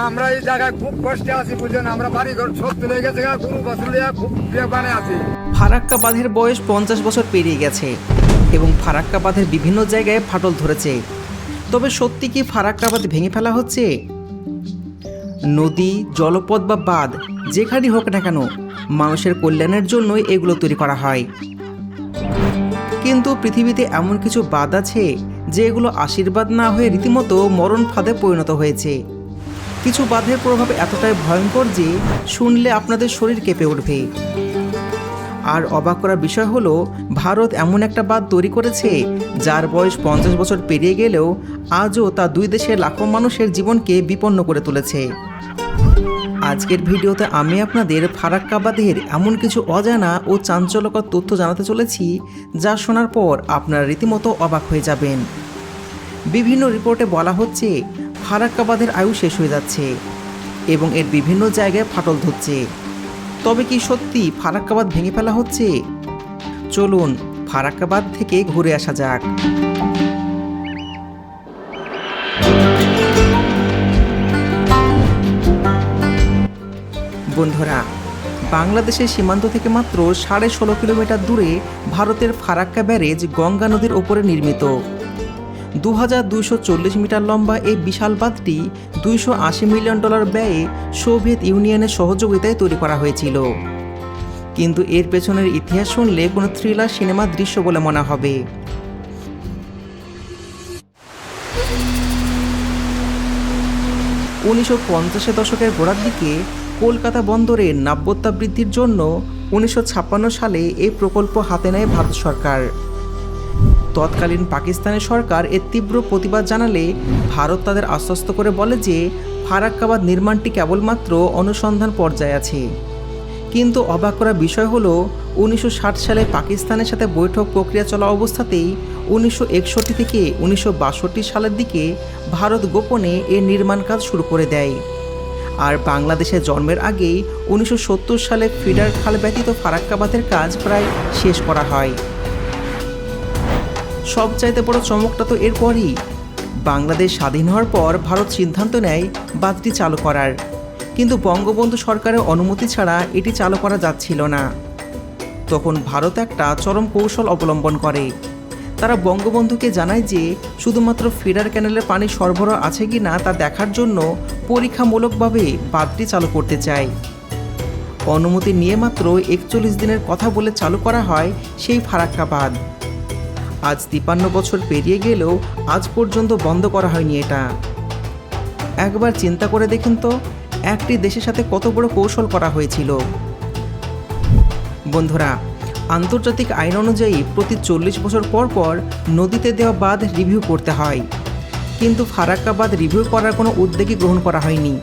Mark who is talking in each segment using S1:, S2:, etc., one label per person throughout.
S1: আমরা এই জায়গায় খুব কষ্টে আছি বুঝলেন, আমরা বাড়ি ঘর সব তুলে গেছে, গরু বাছুর লিয়া খুব বানে আছি।
S2: ফারাক্কা বাঁধের বয়স 50 বছর পেরিয়ে গেছে এবং ফারাক্কা বাঁধের বিভিন্ন জায়গায় ফাটল ধরেছে। তবে সত্যি কি ফারাক্কা বাঁধ ভেঙে ফেলা হচ্ছে? নদী, জলপথ বা বাঁধ যেখানেই হোক না কেন, মানুষের কল্যাণের জন্যই এগুলো তৈরি করা হয়। কিন্তু পৃথিবীতে এমন কিছু বাঁধ আছে যে এগুলো আশীর্বাদ না হয়ে রীতিমতো মরণ ফাঁদে পরিণত হয়েছে। কিছু বাঁধের প্রভাব এতটাই ভয়ঙ্কর যে শুনলে আপনাদের শরীর কেঁপে উঠবে। আর অবাক করার বিষয় হলো, ভারত এমন একটা বাঁধ তৈরি করেছে যার বয়স 50 বছর পেরিয়ে গেলেও আজও তা দুই দেশের লাখো মানুষের জীবনকে বিপন্ন করে তুলেছে। আজকের ভিডিওতে আমি আপনাদের ফারাক্কা বাঁধের এমন কিছু অজানা ও চাঞ্চল্যকর তথ্য জানাতে চলেছি যা শোনার পর আপনারা রীতিমতো অবাক হয়ে যাবেন। বিভিন্ন রিপোর্টে বলা হচ্ছে ফারাক্কা বাঁধের আয়ু শেষ হয়ে যাচ্ছে এবং এর বিভিন্ন জায়গায় ফাটল ধরছে। তবে কি সত্যি ফারাক্কা বাঁধ ভেঙে ফেলা হচ্ছে? চলুন ফারাক্কা বাঁধ থেকে ঘুরে আসা যাক। বন্ধুরা, বাংলাদেশের সীমান্ত থেকে মাত্র 16.5 কিলোমিটার দূরে ভারতের ফারাক্কা ব্যারেজ গঙ্গা নদীর ওপরে নির্মিত। 2240 মিটার লম্বা এই বিশাল বাঁধটি $280 মিলিয়ন ব্যয়ে সোভিয়েত ইউনিয়নের সহযোগিতায় তৈরি করা হয়েছিল। কিন্তু এর পেছনের ইতিহাস শুনলে কোনো থ্রিলার সিনেমার দৃশ্য বলে মনে হবে। 1950 দশকের গোড়ার দিকে কলকাতা বন্দরের নাব্যতা বৃদ্ধির জন্য 1956 সালে এই প্রকল্প হাতে নেয় ভারত সরকার। তৎকালীন পাকিস্তানের সরকার এর তীব্র প্রতিবাদ জানালে ভারত তাদের আশ্বস্ত করে বলে যে ফারাক্কা বাঁধ নির্মাণটি কেবলমাত্র অনুসন্ধান পর্যায়ে আছে। কিন্তু অবাক করা বিষয় হলো, 1960 সালে পাকিস্তানের সাথে বৈঠক প্রক্রিয়া চলা অবস্থাতেই 1961 থেকে 1962 সালের দিকে ভারত গোপনে এর নির্মাণ কাজ শুরু করে দেয়। আর বাংলাদেশের জন্মের আগেই 1970 সালে ফিডার খাল ব্যতীত ফারাক্কা বাঁধের কাজ প্রায় শেষ করা হয়। সবচাইতে বড় চমকটা তো এরপরই। বাংলাদেশ স্বাধীন হওয়ার পর ভারত সিদ্ধান্ত নেয় বাঁধটি চালু করার, কিন্তু বঙ্গবন্ধু সরকারের অনুমতি ছাড়া এটি চালু করা যাচ্ছিল না। তখন ভারত একটা চরম কৌশল অবলম্বন করে। তারা বঙ্গবন্ধুকে জানায় যে শুধুমাত্র ফিডার ক্যানেলের পানি সরবরাহ আছে কি না তা দেখার জন্য পরীক্ষামূলকভাবে বাঁধটি চালু করতে চায়। অনুমতি নিয়ে মাত্র 41 দিনের কথা বলে চালু করা হয় সেই ফারাক্কা বাঁধ। আজ 53 বছর পেরিয়ে গেলেও আজ পর্যন্ত বন্ধ করা হয়নি এটা। একবার চিন্তা করে দেখুন তো, একটি দেশের সাথে কত বড় কৌশল করা হয়েছিল। বন্ধুরা, আন্তর্জাতিক আইন অনুযায়ী প্রতি 40 বছর পর পর নদীতে দেওয়া বাঁধ রিভিউ করতে হয়, কিন্তু ফারাক্কা বাঁধ রিভিউ করার কোনো উদ্যোগই গ্রহণ করা হয়নি।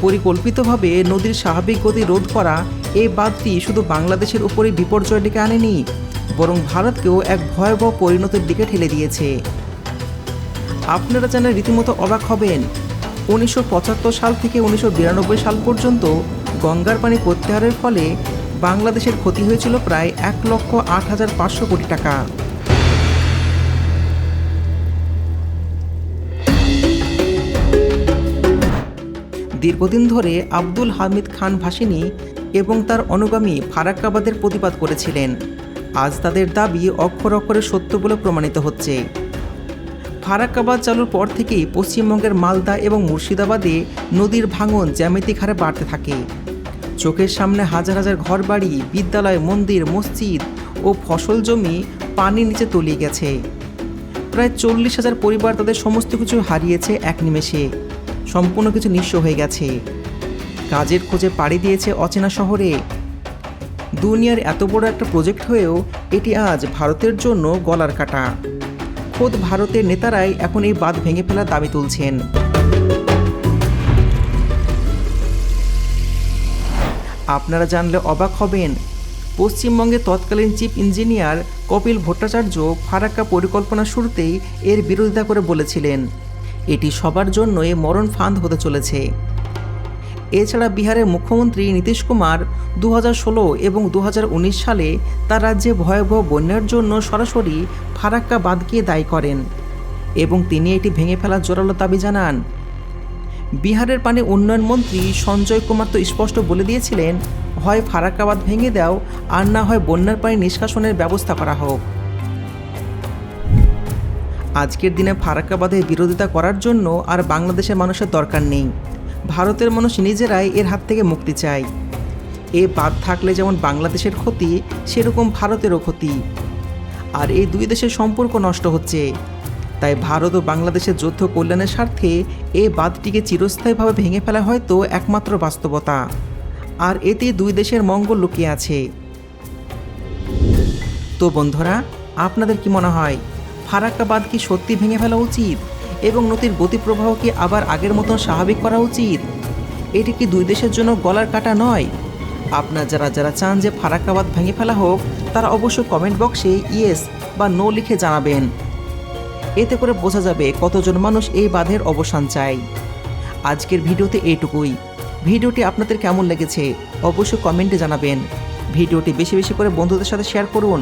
S2: পরিকল্পিতভাবে নদীর স্বাভাবিক গতি রোধ করা এই বাঁধটি শুধু বাংলাদেশের উপরেই বিপর্যয় ডেকে আনেনি, বরং ভারতকেও এক ভয়াবহ পরিণতির দিকে ঠেলে দিয়েছে। আপনারা জানেন রীতিমতো অবাক হবেন, 1975 সাল থেকে 1992 সাল পর্যন্ত গঙ্গার পানি প্রত্যাহারের ফলে বাংলাদেশের ক্ষতি হয়েছিল প্রায় 1,08,500 কোটি টাকা। দীর্ঘদিন ধরে আব্দুল হামিদ খান ভাসিনী এবং তার অনুগামী ফারাক্কা বাঁধের প্রতিবাদ করেছিলেন। আজ তাদের দাবি অক্ষর অক্ষরে সত্য বলে প্রমাণিত হচ্ছে। ফারাক্কা বাঁধ চালুর পর থেকেই পশ্চিমবঙ্গের মালদা এবং মুর্শিদাবাদে নদীর ভাঙন জ্যামিতিক হারে বাড়তে থাকে। চোখের সামনে হাজার হাজার ঘরবাড়ি, বিদ্যালয়, মন্দির, মসজিদ ও ফসল জমি পানির নিচে তলিয়ে গেছে। প্রায় 40,000 পরিবার তাদের সমস্ত কিছু হারিয়েছে এক নিমেষে, সম্পূর্ণ কিছু নিঃস্ব হয়ে গেছে। কাজের খোঁজে পাড়ি দিয়েছে অচেনা শহরে। দুনিয়ার এত বড় একটা প্রজেক্ট হয়েও এটি আজ ভারতের জন্য গলার কাটা। খোদ ভারতের নেতারাই এখন এই বাঁধ ভেঙে ফেলার দাবি তুলছেন। আপনারা জানলে অবাক হবেন, পশ্চিমবঙ্গের তৎকালীন চিফ ইঞ্জিনিয়ার কপিল ভট্টাচার্য ফারাক্কা পরিকল্পনা শুরুতেই এর বিরোধিতা করে বলেছিলেন এটি সবার জন্যই মরণ ফাঁদ হতে চলেছে। এছাড়া বিহারের মুখ্যমন্ত্রী নীতিশ কুমার 2016 এবং 2019 সালে তার রাজ্যে ভয়াবহ বন্যার জন্য সরাসরি ফারাক্কা বাঁধকে দায়ী করেন এবং তিনি এটি ভেঙে ফেলার জোরালো দাবি জানান। বিহারের পানি উন্নয়ন মন্ত্রী সঞ্জয় কুমার তো স্পষ্ট বলে দিয়েছিলেন, হয় ফারাক্কা বাঁধ ভেঙে দাও আর না হয় বন্যার পানি নিষ্কাশনের ব্যবস্থা করা হোক। আজকের দিনে ফারাক্কা বাঁধের বিরোধিতা করার জন্য আর বাংলাদেশের মানুষের দরকার নেই। ভারতের মানুষ নিজেরাই এর হাত থেকে মুক্তি চায়। এ বাঁধ থাকলে যেমন বাংলাদেশের ক্ষতি, সেরকম ভারতেরও ক্ষতি। আর এই দুই দেশের সম্পর্ক নষ্ট হচ্ছে। তাই ভারত ও বাংলাদেশের যৌথ কল্যাণের স্বার্থে এই বাঁধটিকে চিরস্থায়ীভাবে ভেঙে ফেলা হয়তো একমাত্র বাস্তবতা। আর এতে দুই দেশের মঙ্গল লুকিয়ে আছে। তো বন্ধুরা, আপনাদের কি মনে হয়, ফারাক্কা বাঁধ কি সত্যি ভেঙে ফেলা উচিত এবং নদীর গতিপ্রবাহ কি আবার আগের মতন স্বাভাবিক করা উচিত? এটি কি দুই দেশের জন্য গলার কাটা নয়? আপনারা যারা চান যে ফারাক্কা বাঁধ ভেঙে ফেলা হোক, তারা অবশ্যই কমেন্ট বক্সে ইয়েস বা নো লিখে জানাবেন। এতে করে বোঝা যাবে কতজন মানুষ এই বাঁধের অবসান চায়। আজকের ভিডিওতে এইটুকুই। ভিডিওটি আপনাদের কেমন লেগেছে অবশ্যই কমেন্টে জানাবেন। ভিডিওটি বেশি বেশি করে বন্ধুদের সাথে শেয়ার করুন,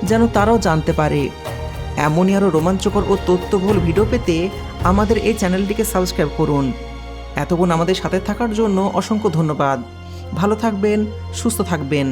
S2: যেন তারাও জানতে পারে। এমনই আরও রোমাঞ্চকর ও তথ্যবহুল ভিডিও পেতে আমাদের এই চ্যানেলটিকে সাবস্ক্রাইব করুন। এতক্ষণ আমাদের সাথে থাকার জন্য অসংখ্য ধন্যবাদ। ভালো থাকবেন, সুস্থ থাকবেন।